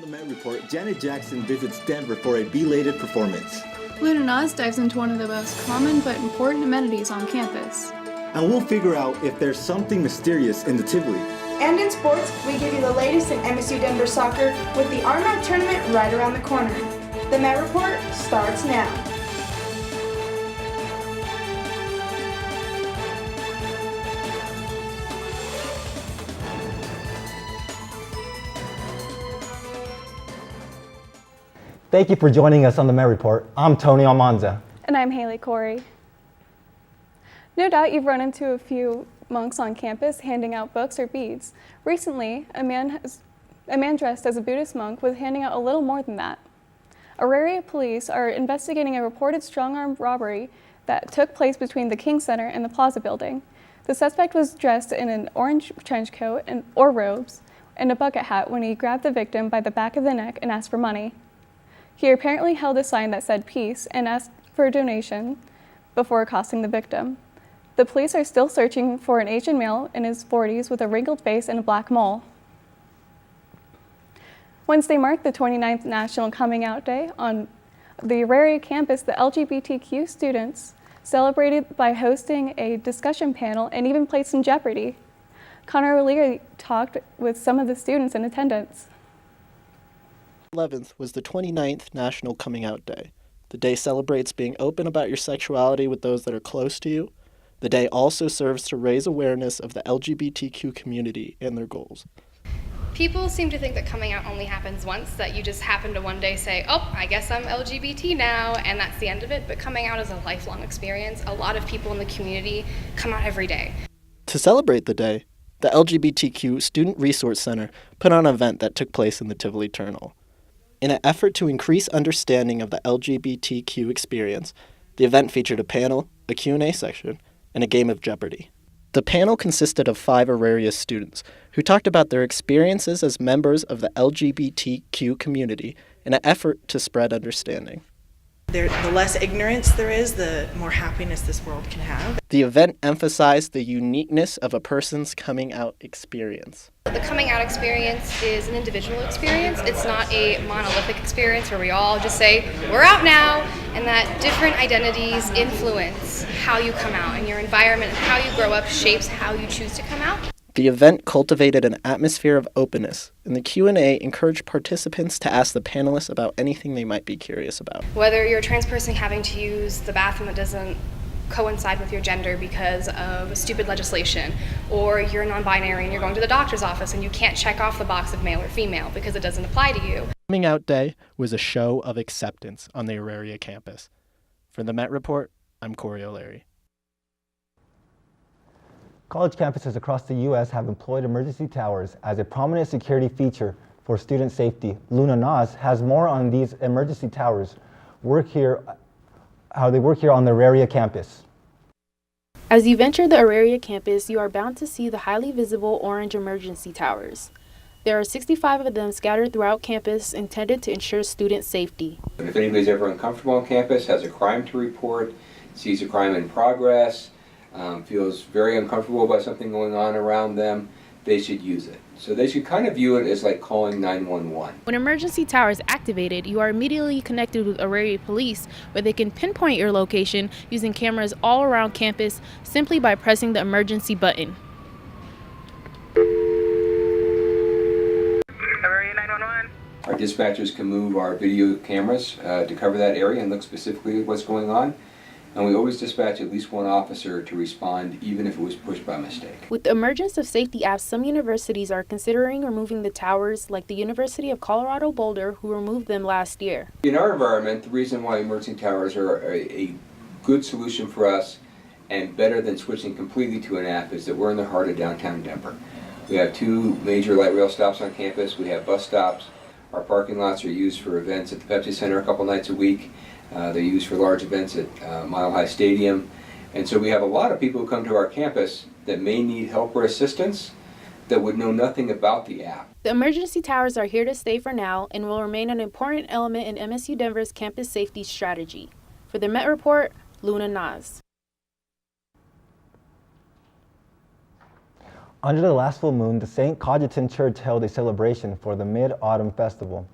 the Met Report, Janet Jackson visits Denver for a belated performance. Luna Nas dives into one of the most common but important amenities on campus. And we'll figure out if there's something mysterious in the Tivoli. And in sports, we give you the latest in MSU Denver soccer with the RMAC tournament right around the corner. The Met Report starts now. Thank you for joining us on the Met Report. I'm Tony Almanza. And I'm Haylie Kouri. No doubt you've run into a few monks on campus handing out books or beads. Recently, a man dressed as a Buddhist monk was handing out a little more than that. Auraria police are investigating a reported strong-arm robbery that took place between the King Center and the Plaza building. The suspect was dressed in an orange trench coat or robes and a bucket hat when he grabbed the victim by the back of the neck and asked for money. He apparently held a sign that said peace and asked for a donation before accosting the victim. The police are still searching for an Asian male in his 40s with a wrinkled face and a black mole. Wednesday marked the 29th National Coming Out Day. On the Auraria campus, the LGBTQ students celebrated by hosting a discussion panel and even played some Jeopardy! Connor O'Leary talked with some of the students in attendance. 11th was the 29th National Coming Out Day. The day celebrates being open about your sexuality with those that are close to you. The day also serves to raise awareness of the LGBTQ community and their goals. People seem to think that coming out only happens once, that you just happen to one day say, oh, I guess I'm LGBT now, and that's the end of it. But coming out is a lifelong experience. A lot of people in the community come out every day. To celebrate the day, the LGBTQ Student Resource Center put on an event that took place in the Tivoli Turnal. In an effort to increase understanding of the LGBTQ experience, the event featured a panel, a Q&A section, and a game of Jeopardy! The panel consisted of 5 Auraria students who talked about their experiences as members of the LGBTQ community in an effort to spread understanding. The less ignorance there is, the more happiness this world can have. The event emphasized the uniqueness of a person's coming out experience. The coming out experience is an individual experience. It's not a monolithic experience where we all just say, we're out now, and that different identities influence how you come out, and your environment and how you grow up shapes how you choose to come out. The event cultivated an atmosphere of openness, and the Q&A encouraged participants to ask the panelists about anything they might be curious about. Whether you're a trans person having to use the bathroom that doesn't coincide with your gender because of stupid legislation, or you're non-binary and you're going to the doctor's office and you can't check off the box of male or female because it doesn't apply to you. Coming Out Day was a show of acceptance on the Auraria campus. For the Met Report, I'm Kouri O'Leary. College campuses across the U.S. have employed emergency towers as a prominent security feature for student safety. Luna Nas has more on these emergency towers how they work here on the Auraria campus. As you venture the Auraria campus, you are bound to see the highly visible orange emergency towers. There are 65 of them scattered throughout campus, intended to ensure student safety. If anybody's ever uncomfortable on campus, has a crime to report, sees a crime in progress, feels very uncomfortable about something going on around them, they should use it. So they should kind of view it as like calling 911. When emergency tower is activated, you are immediately connected with Auraria police, where they can pinpoint your location using cameras all around campus simply by pressing the emergency button. Auraria 911. Our dispatchers can move our video cameras to cover that area and look specifically at what's going on. And we always dispatch at least one officer to respond, even if it was pushed by mistake. With the emergence of safety apps, some universities are considering removing the towers, like the University of Colorado Boulder, who removed them last year. In our environment, the reason why emergency towers are a good solution for us and better than switching completely to an app is that we're in the heart of downtown Denver. We have 2 major light rail stops on campus. We have bus stops. Our parking lots are used for events at the Pepsi Center a couple nights a week. They're used for large events at Mile High Stadium. And so we have a lot of people who come to our campus that may need help or assistance that would know nothing about the app. The emergency towers are here to stay for now and will remain an important element in MSU Denver's campus safety strategy. For the Met Report, Luna Nas. Under the last full moon, the St. Cajetan Church held a celebration for the Mid-Autumn Festival.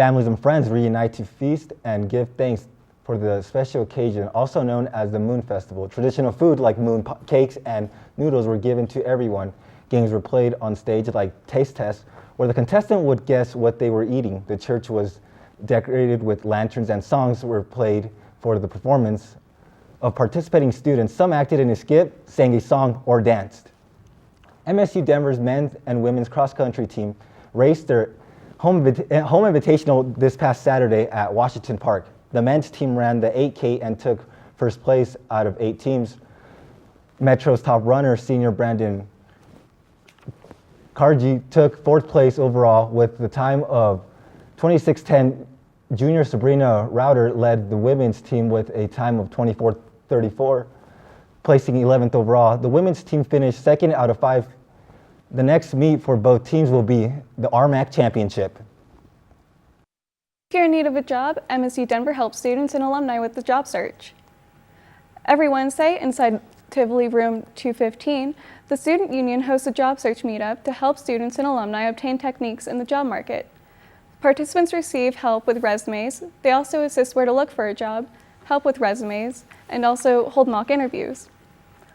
Families and friends reunite to feast and give thanks for the special occasion, also known as the Moon Festival. Traditional food like cakes and noodles were given to everyone. Games were played on stage like taste tests, where the contestant would guess what they were eating. The church was decorated with lanterns and songs were played for the performance of participating students. Some acted in a skit, sang a song, or danced. MSU Denver's men's and women's cross-country team raced their home invitational this past Saturday at Washington Park. The men's team ran the 8K and took first place out of 8 teams. Metro's top runner, senior Brandon Karji, took 4th place overall with the time of 26:10. Junior Sabrina Rauter led the women's team with a time of 24:34, placing 11th overall. The women's team finished 2nd out of 5. The next meet for both teams will be the RMAC Championship. If you're in need of a job, MSU Denver helps students and alumni with the job search. Every Wednesday, inside TIVOLI room 215, the Student Union hosts a job search meetup to help students and alumni obtain techniques in the job market. Participants receive help with resumes. They also assist where to look for a job, help with resumes, and also hold mock interviews.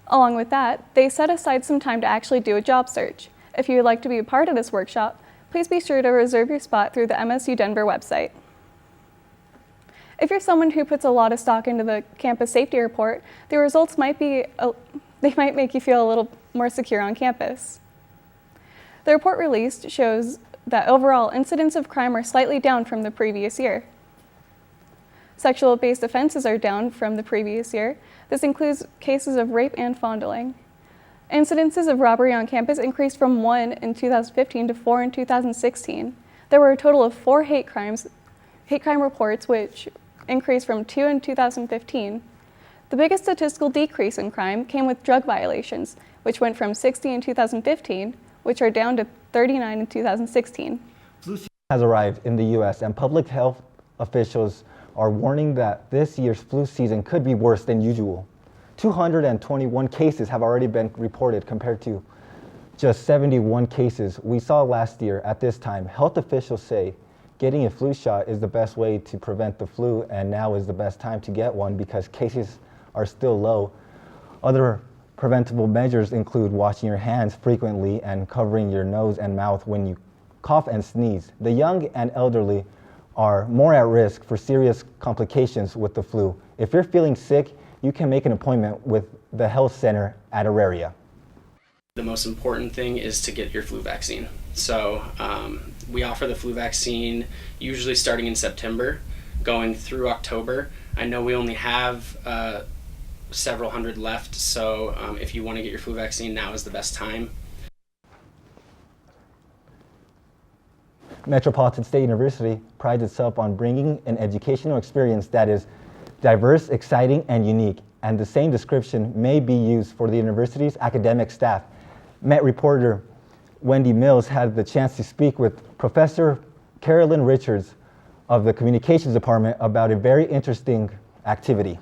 Along with that, they set aside some time to actually do a job search. If you would like to be a part of this workshop, please be sure to reserve your spot through the MSU Denver website. If you're someone who puts a lot of stock into the campus safety report, the results might make you feel a little more secure on campus. The report released shows that overall incidents of crime are slightly down from the previous year. Sexual-based offenses are down from the previous year. This includes cases of rape and fondling. Incidences of robbery on campus increased from 1 in 2015 to 4 in 2016. There were a total of 4 hate crime reports, which increased from 2 in 2015. The biggest statistical decrease in crime came with drug violations, which went from 60 in 2015, which are down to 39 in 2016. Flu season has arrived in the U.S. and public health officials are warning that this year's flu season could be worse than usual. 221 cases have already been reported compared to just 71 cases we saw last year at this time. Health officials say getting a flu shot is the best way to prevent the flu, and now is the best time to get one because cases are still low. Other preventable measures include washing your hands frequently and covering your nose and mouth when you cough and sneeze. The young and elderly are more at risk for serious complications with the flu. If you're feeling sick, you can make an appointment with the health center at Auraria. The most important thing is to get your flu vaccine. So we offer the flu vaccine usually starting in September, going through October. I know we only have several hundred left, so if you want to get your flu vaccine, now is the best time. Metropolitan State University prides itself on bringing an educational experience that is diverse, exciting, and unique, and the same description may be used for the university's academic staff. Met reporter Wendy Mills had the chance to speak with Professor Carolyn Richards of the Communications Department about a very interesting activity.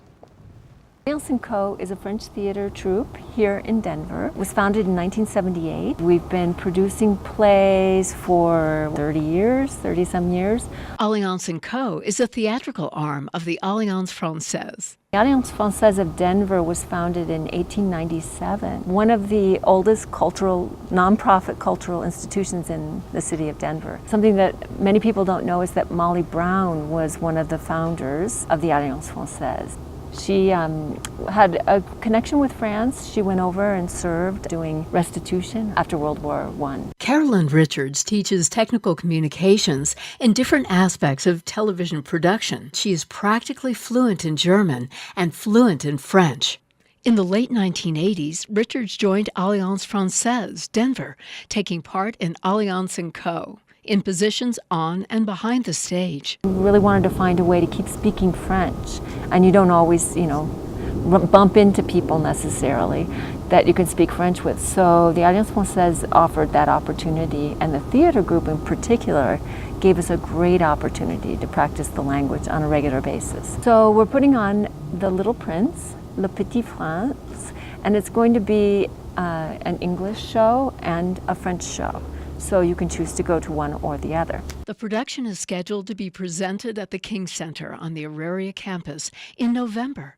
Almanza & Co. is a French theater troupe here in Denver. It was founded in 1978. We've been producing plays for 30-some years. Almanza & Co. is a theatrical arm of the Alliance Française. The Alliance Française of Denver was founded in 1897, one of the oldest nonprofit cultural institutions in the city of Denver. Something that many people don't know is that Molly Brown was one of the founders of the Alliance Française. She had a connection with France. She went over and served doing restitution after World War I. Carolyn Richards teaches technical communications and different aspects of television production. She is practically fluent in German and fluent in French. In the late 1980s, Richards joined Alliance Française, Denver, taking part in Almanza & Co. in positions on and behind the stage. We really wanted to find a way to keep speaking French, and you don't always, bump into people necessarily that you can speak French with. So the Alliance Française offered that opportunity, and the theater group in particular gave us a great opportunity to practice the language on a regular basis. So we're putting on The Little Prince, Le Petit Prince, and it's going to be an English show and a French show. so you can choose to go to one or the other. The production is scheduled to be presented at the King Center on the Auraria campus in November.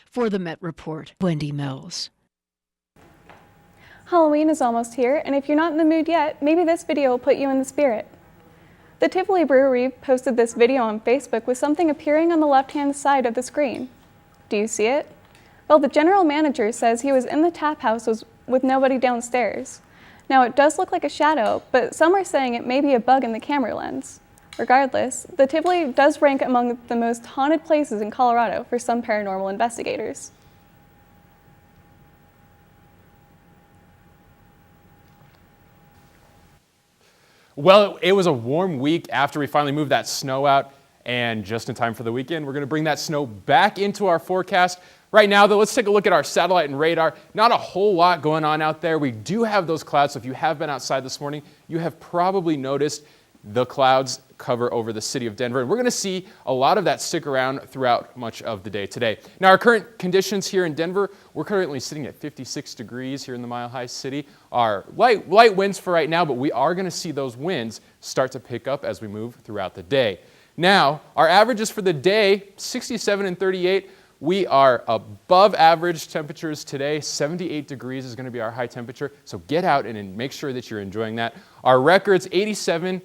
For the Met Report, Wendy Mills. Halloween is almost here, and if you're not in the mood yet, maybe this video will put you in the spirit. The TIVOLI Brewery posted this video on Facebook with something appearing on the left-hand side of the screen. Do you see it? Well, the general manager says he was in the tap house with nobody downstairs. Now, it does look like a shadow, but some are saying it may be a bug in the camera lens. Regardless, the TIVOLI does rank among the most haunted places in Colorado for some paranormal investigators. Well, it was a warm week after we finally moved that snow out, and just in time for the weekend, we're going to bring that snow back into our forecast. Right now, though, let's take a look at our satellite and radar. Not a whole lot going on out there. We do have those clouds, so if you have been outside this morning, you have probably noticed the clouds cover over the city of Denver, and we're going to see a lot of that stick around throughout much of the day today. Now, our current conditions here in Denver, we're currently sitting at 56 degrees here in the Mile High City. Our light winds for right now, but we are going to see those winds start to pick up as we move throughout the day. Now, our averages for the day, 67 and 38. We are above average temperatures today. 78 degrees is going to be our high temperature, so get out and make sure that you're enjoying that. Our records, 87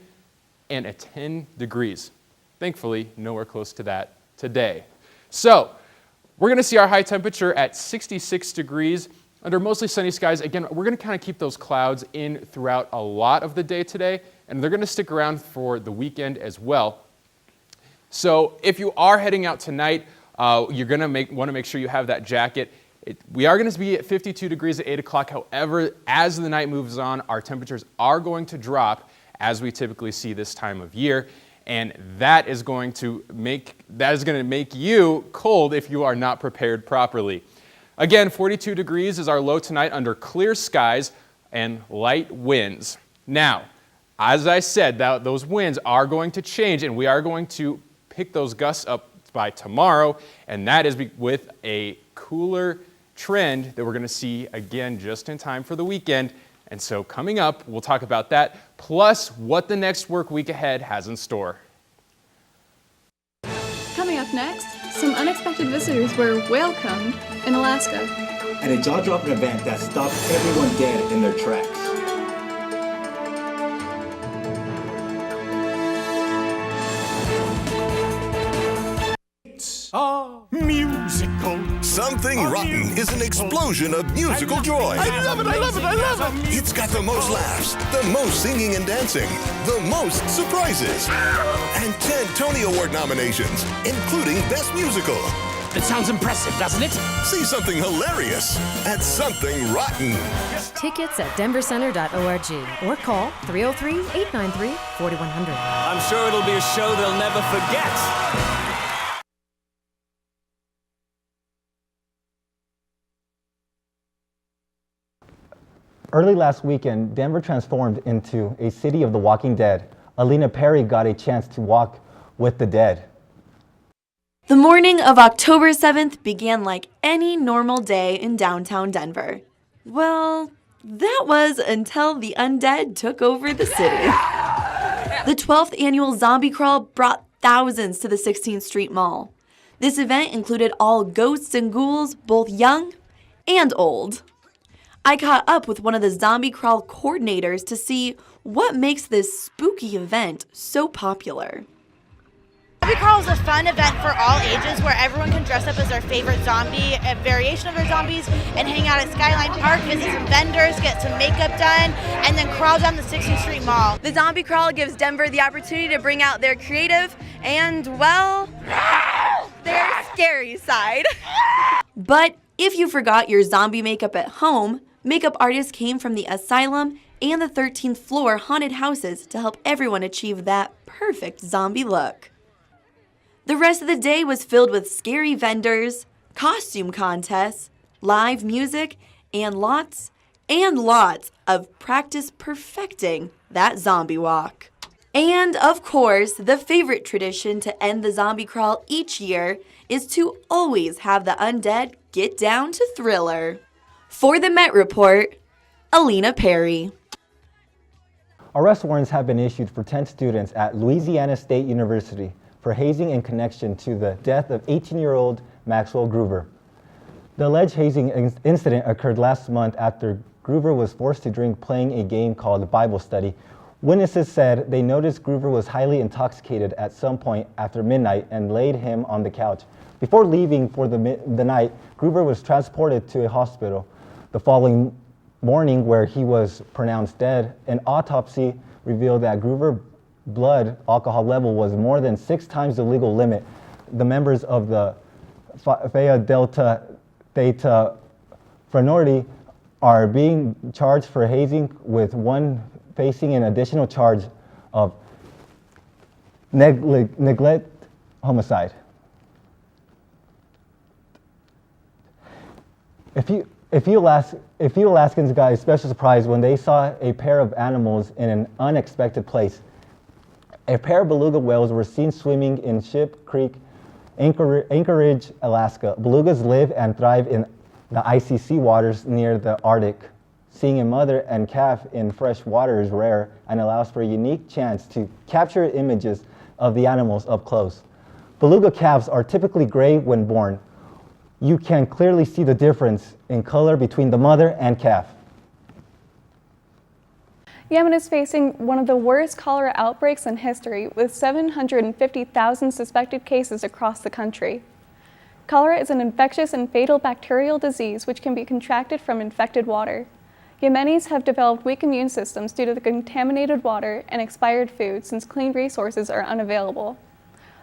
and at 10 degrees. Thankfully, nowhere close to that today. So, we're going to see our high temperature at 66 degrees under mostly sunny skies. Again, we're going to kind of keep those clouds in throughout a lot of the day today, and they're going to stick around for the weekend as well. So, if you are heading out tonight, you're going to want to make sure you have that jacket. We are going to be at 52 degrees at 8 o'clock. However, as the night moves on, our temperatures are going to drop as we typically see this time of year, and that is going to make you cold if you are not prepared properly. Again, 42 degrees is our low tonight under clear skies and light winds. Now, as I said, those winds are going to change, and we are going to pick those gusts up by tomorrow, and that is with a cooler trend that we're going to see again just in time for the weekend. And so coming up, we'll talk about that, plus what the next work week ahead has in store. Coming up next, some unexpected visitors were welcomed in Alaska. And a jaw-dropping event that stopped everyone dead in their tracks. Musical. Something Rotten is an explosion of musical joy. I love it, I love it, I love it! It's got the most laughs, the most singing and dancing, the most surprises, and 10 Tony Award nominations, including Best Musical. It sounds impressive, doesn't it? See something hilarious at Something Rotten. Tickets at denvercenter.org or call 303-893-4100. I'm sure it'll be a show they'll never forget. Early last weekend, Denver transformed into a city of the walking dead. Alina Perry got a chance to walk with the dead. The morning of October 7th began like any normal day in downtown Denver. Well, that was until the undead took over the city. The 12th annual Zombie Crawl brought thousands to the 16th Street Mall. This event included all ghosts and ghouls, both young and old. I caught up with one of the Zombie Crawl coordinators to see what makes this spooky event so popular. Zombie Crawl is a fun event for all ages where everyone can dress up as their favorite zombie, a variation of their zombies, and hang out at Skyline Park, visit some vendors, get some makeup done, and then crawl down the 16th Street Mall. The Zombie Crawl gives Denver the opportunity to bring out their creative and, well, their scary side. But if you forgot your zombie makeup at home, makeup artists came from the Asylum and the 13th floor haunted houses to help everyone achieve that perfect zombie look. The rest of the day was filled with scary vendors, costume contests, live music, and lots of practice perfecting that zombie walk. And, of course, the favorite tradition to end the Zombie Crawl each year is to always have the undead get down to Thriller. For the Met Report, Alina Perry. Arrest warrants have been issued for 10 students at Louisiana State University for hazing in connection to the death of 18-year-old Maxwell Groover. The alleged hazing incident occurred last month after Groover was forced to drink playing a game called Bible Study. Witnesses said they noticed Groover was highly intoxicated at some point after midnight and laid him on the couch. Before leaving for the night, Groover was transported to a hospital the following morning where he was pronounced dead. An autopsy revealed that Groover's blood alcohol level was more than 6 times the legal limit. The members of the Phi Delta Theta fraternity are being charged for hazing, with one facing an additional charge of neglect homicide. A few Alaskans got a special surprise when they saw a pair of animals in an unexpected place. A pair of beluga whales were seen swimming in Ship Creek, Anchorage, Alaska. Belugas live and thrive in the icy sea waters near the Arctic. Seeing a mother and calf in fresh water is rare and allows for a unique chance to capture images of the animals up close. Beluga calves are typically gray when born. You can clearly see the difference in color between the mother and calf. Yemen is facing one of the worst cholera outbreaks in history, with 750,000 suspected cases across the country. Cholera is an infectious and fatal bacterial disease which can be contracted from infected water. Yemenis have developed weak immune systems due to the contaminated water and expired food, since clean resources are unavailable.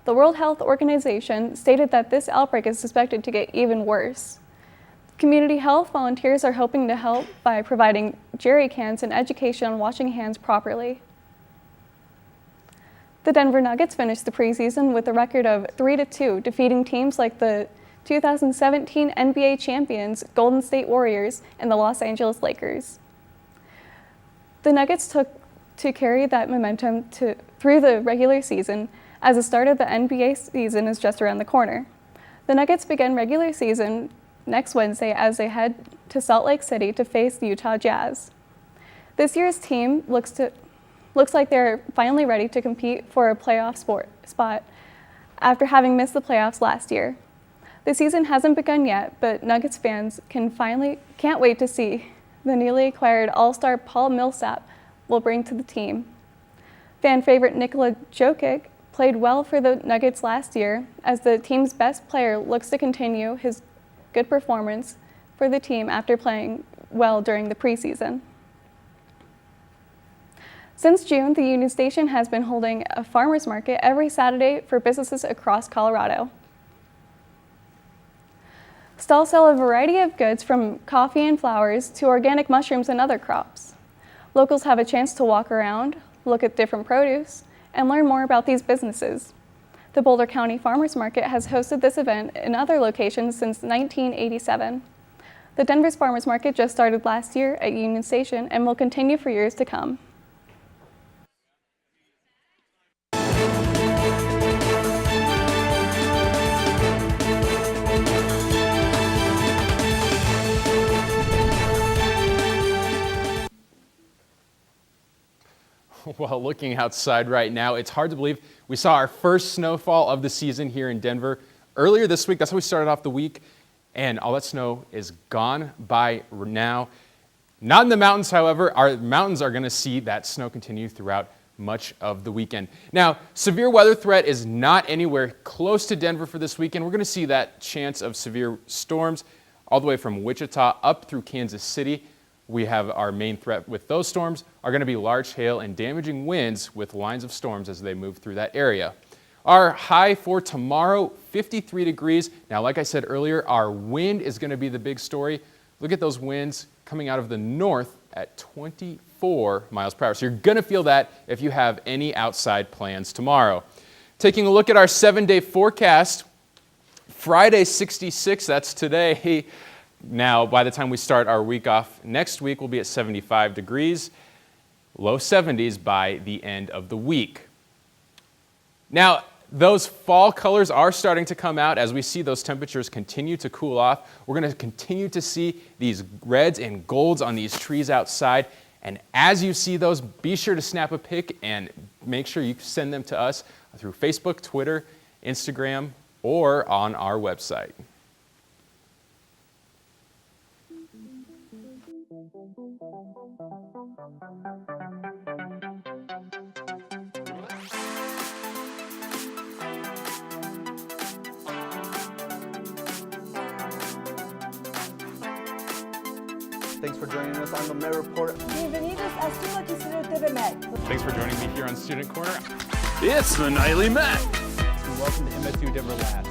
The World Health Organization stated that this outbreak is suspected to get even worse. Community health volunteers are hoping to help by providing jerry cans and education on washing hands properly. The Denver Nuggets finished the preseason with a record of 3-2, defeating teams like the 2017 NBA champions Golden State Warriors and the Los Angeles Lakers. The Nuggets took to carry that momentum through the regular season, as the start of the NBA season is just around the corner. The Nuggets begin regular season next Wednesday as they head to Salt Lake City to face the Utah Jazz. This year's team looks like they're finally ready to compete for a playoff spot after having missed the playoffs last year. The season hasn't begun yet, but Nuggets fans can't wait to see the newly acquired All-Star Paul Millsap will bring to the team. Fan favorite Nikola Jokic played well for the Nuggets last year, as the team's best player looks to continue his good performance for the team after playing well during the preseason. Since June, the Union Station has been holding a farmers market every Saturday for businesses across Colorado. Stalls sell a variety of goods from coffee and flowers to organic mushrooms and other crops. Locals have a chance to walk around, look at different produce, and learn more about these businesses. The Boulder County Farmers Market has hosted this event in other locations since 1987. The Denver's Farmers Market just started last year at Union Station and will continue for years to come. Well, looking outside right now, it's hard to believe we saw our first snowfall of the season here in Denver earlier this week. That's how we started off the week, and all that snow is gone by now. Not in the mountains, however. Our mountains are going to see that snow continue throughout much of the weekend. Now, severe weather threat is not anywhere close to Denver for this weekend. We're going to see that chance of severe storms all the way from Wichita up through Kansas City. We have our main threat with those storms are going to be large hail and damaging winds with lines of storms as they move through that area. Our high for tomorrow, 53 degrees. Now, like I said earlier, our wind is going to be the big story. Look at those winds coming out of the north at 24 miles per hour. So you're going to feel that if you have any outside plans tomorrow. Taking a look at our 7-day forecast, Friday 66, that's today. Now, by the time we start our week off next week, we'll be at 75 degrees, low 70s by the end of the week. Now, those fall colors are starting to come out as we see those temperatures continue to cool off. We're going to continue to see these reds and golds on these trees outside, And as you see those, be sure to snap a pic and make sure you send them to us through Facebook, Twitter, Instagram, or on our website. Thanks for joining us on the Met Report. Bienvenidos a su noticiero TV Met. Thanks for joining me here on Student Corner. It's the Nightly Met. And welcome to MSU Denver Lab.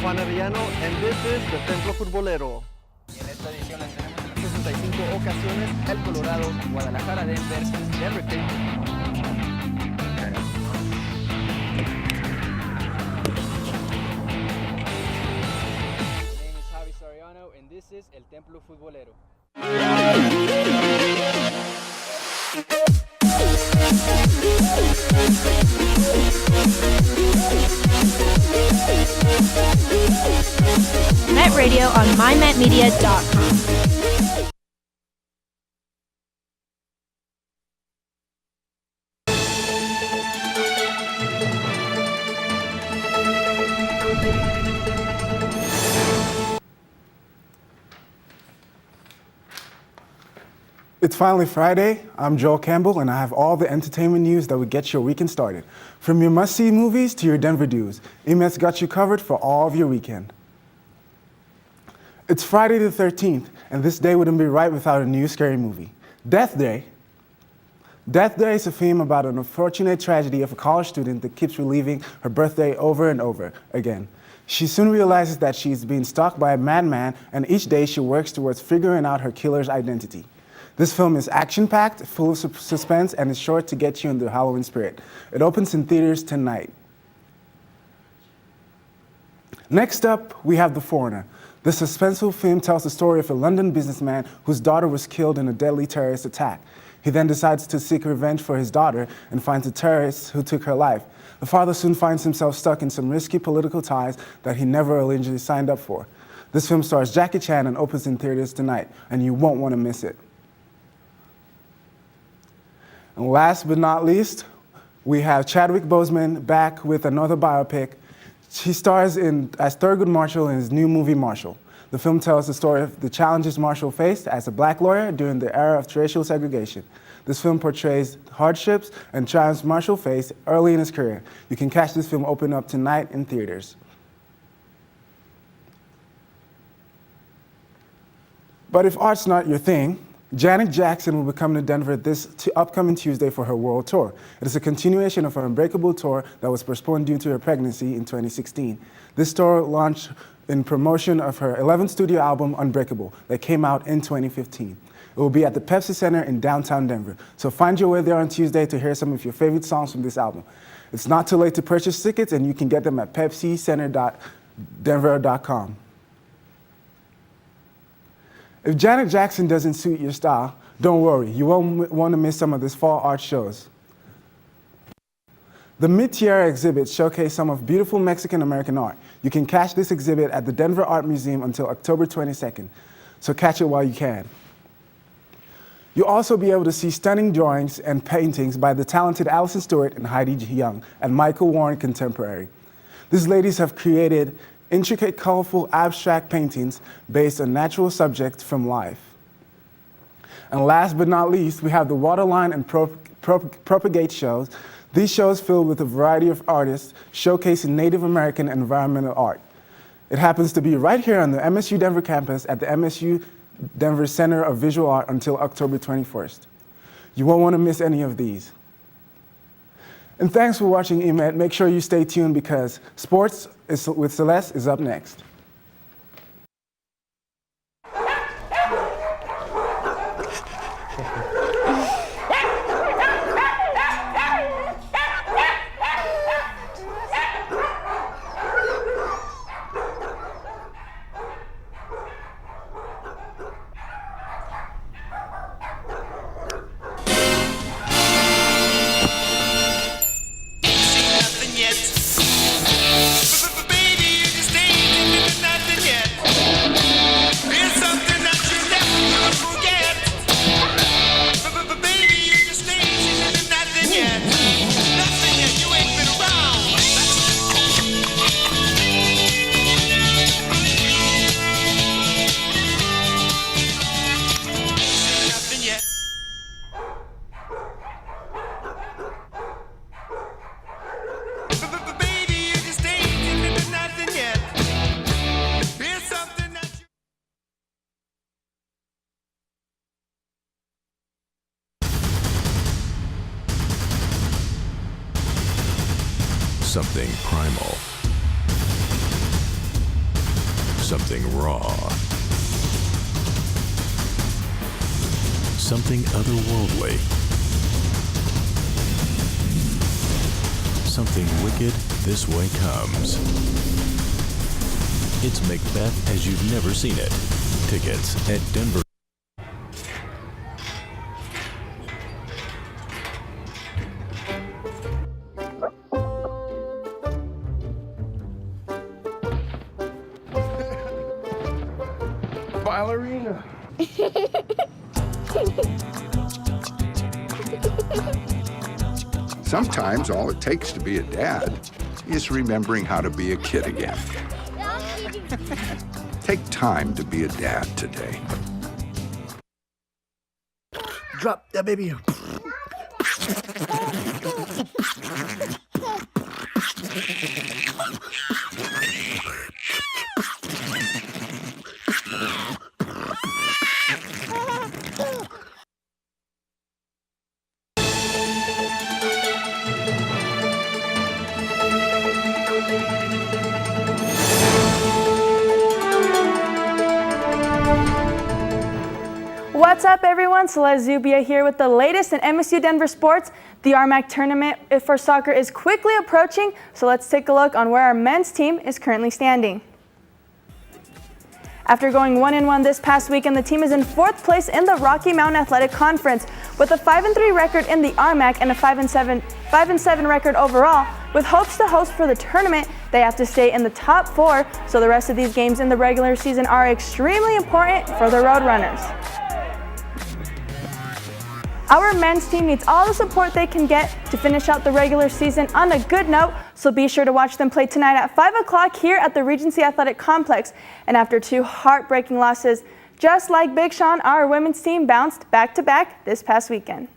Juan Arellano, and this is the Templo Futbolero. Y en esta edición les tenemos en las 65 ocasiones el Colorado, Guadalajara, Denver, Denver Cape. My name is Javi Soriano, and this is El Templo Futbolero. Met Radio on mymetmedia.com. It's finally Friday. I'm Joel Campbell, and I have all the entertainment news that would get your weekend started. From your must-see movies to your Denver dues, EMET's got you covered for all of your weekend. It's Friday the 13th, and this day wouldn't be right without a new scary movie. Death Day. Death Day is a film about an unfortunate tragedy of a college student that keeps reliving her birthday over and over again. She soon realizes that she's being stalked by a madman, and each day she works towards figuring out her killer's identity. This film is action-packed, full of suspense, and is sure to get you in the Halloween spirit. It opens in theaters tonight. Next up, we have The Foreigner. The suspenseful film tells the story of a London businessman whose daughter was killed in a deadly terrorist attack. He then decides to seek revenge for his daughter and finds the terrorists who took her life. The father soon finds himself stuck in some risky political ties that he never originally signed up for. This film stars Jackie Chan and opens in theaters tonight, and you won't want to miss it. And last but not least, we have Chadwick Boseman back with another biopic. He stars as Thurgood Marshall in his new movie, Marshall. The film tells the story of the challenges Marshall faced as a black lawyer during the era of racial segregation. This film portrays hardships and triumphs Marshall faced early in his career. You can catch this film open up tonight in theaters. But if art's not your thing, Janet Jackson will be coming to Denver this upcoming Tuesday for her world tour. It is a continuation of her Unbreakable tour that was postponed due to her pregnancy in 2016. This tour launched in promotion of her 11th studio album, Unbreakable, that came out in 2015. It will be at the Pepsi Center in downtown Denver. So find your way there on Tuesday to hear some of your favorite songs from this album. It's not too late to purchase tickets, and you can get them at pepsicenter.denver.com. If Janet Jackson doesn't suit your style, don't worry, you won't want to miss some of this fall art shows. The Mid-Tierra exhibit showcased some of beautiful Mexican-American art. You can catch this exhibit at the Denver Art Museum until October 22nd, so catch it while you can. You'll also be able to see stunning drawings and paintings by the talented Allison Stewart and Heidi Young and Michael Warren Contemporary. These ladies have created intricate, colorful, abstract paintings based on natural subjects from life. And last but not least, we have the Waterline and Propagate shows. These shows filled with a variety of artists showcasing Native American environmental art. It happens to be right here on the MSU Denver campus at the MSU Denver Center of Visual Art until October 21st. You won't want to miss any of these. And thanks for watching EMET. Make sure you stay tuned because Sports with Celeste is up next. Something primal. Something raw. Something otherworldly. Something wicked this way comes. It's Macbeth as you've never seen it. Tickets at Denver. Ballerina. Sometimes all it takes to be a dad is remembering how to be a kid again. Take time to be a dad today. Drop that baby. What's up, everyone? Celeste Zubia here with the latest in MSU Denver sports. The RMAC tournament for soccer is quickly approaching, so let's take a look on where our men's team is currently standing. After going 1-1 this past weekend, the team is in 4th place in the Rocky Mountain Athletic Conference with a 5-3 record in the RMAC and a 5-7 record overall. With hopes to host for the tournament, they have to stay in the top 4, so the rest of these games in the regular season are extremely important for the Roadrunners. Our men's team needs all the support they can get to finish out the regular season on a good note, so be sure to watch them play tonight at 5 o'clock here at the Regency Athletic Complex. And after 2 heartbreaking losses, just like Big Sean, our women's team bounced back-to-back this past weekend.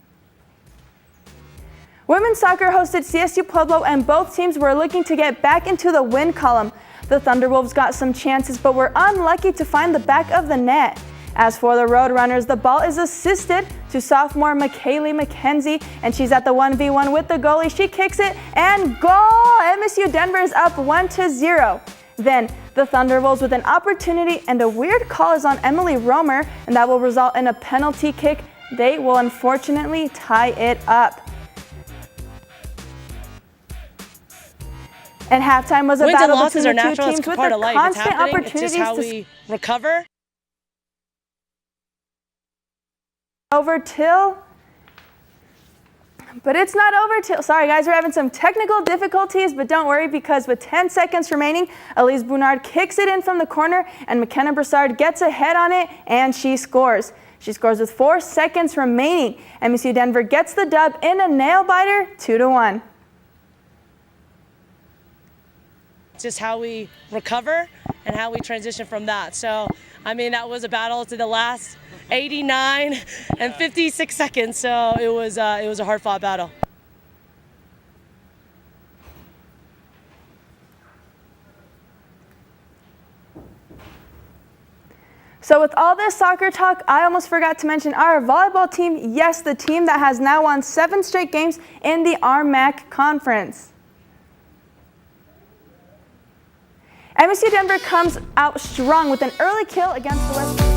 Women's soccer hosted CSU Pueblo, and both teams were looking to get back into the win column. The Thunderwolves got some chances, but were unlucky to find the back of the net. As for the Roadrunners, the ball is assisted to sophomore Haylie McKenzie, and she's at the 1v1 with the goalie. She kicks it, and goal! MSU Denver is up 1-0. Then the Thunderwolves with an opportunity, and a weird call is on Emily Romer, and that will result in a penalty kick. They will unfortunately tie it up. And halftime was a battle between the two teams with the constant opportunities to recover. Over till, but it's not over till, sorry guys, we're having some technical difficulties, but don't worry, because with 10 seconds remaining, Elise Bounard kicks it in from the corner, and McKenna Broussard gets ahead on it, and she scores. She scores with 4 seconds remaining. MSU Denver gets the dub in a nail-biter, 2-1. Just how we recover and how we transition from that. So, I mean, that was a battle to the last 89 and 56 seconds. So it was a hard-fought battle. So with all this soccer talk, I almost forgot to mention our volleyball team. Yes, the team that has now won 7 straight games in the RMAC conference. MSU Denver comes out strong with an early kill against the West.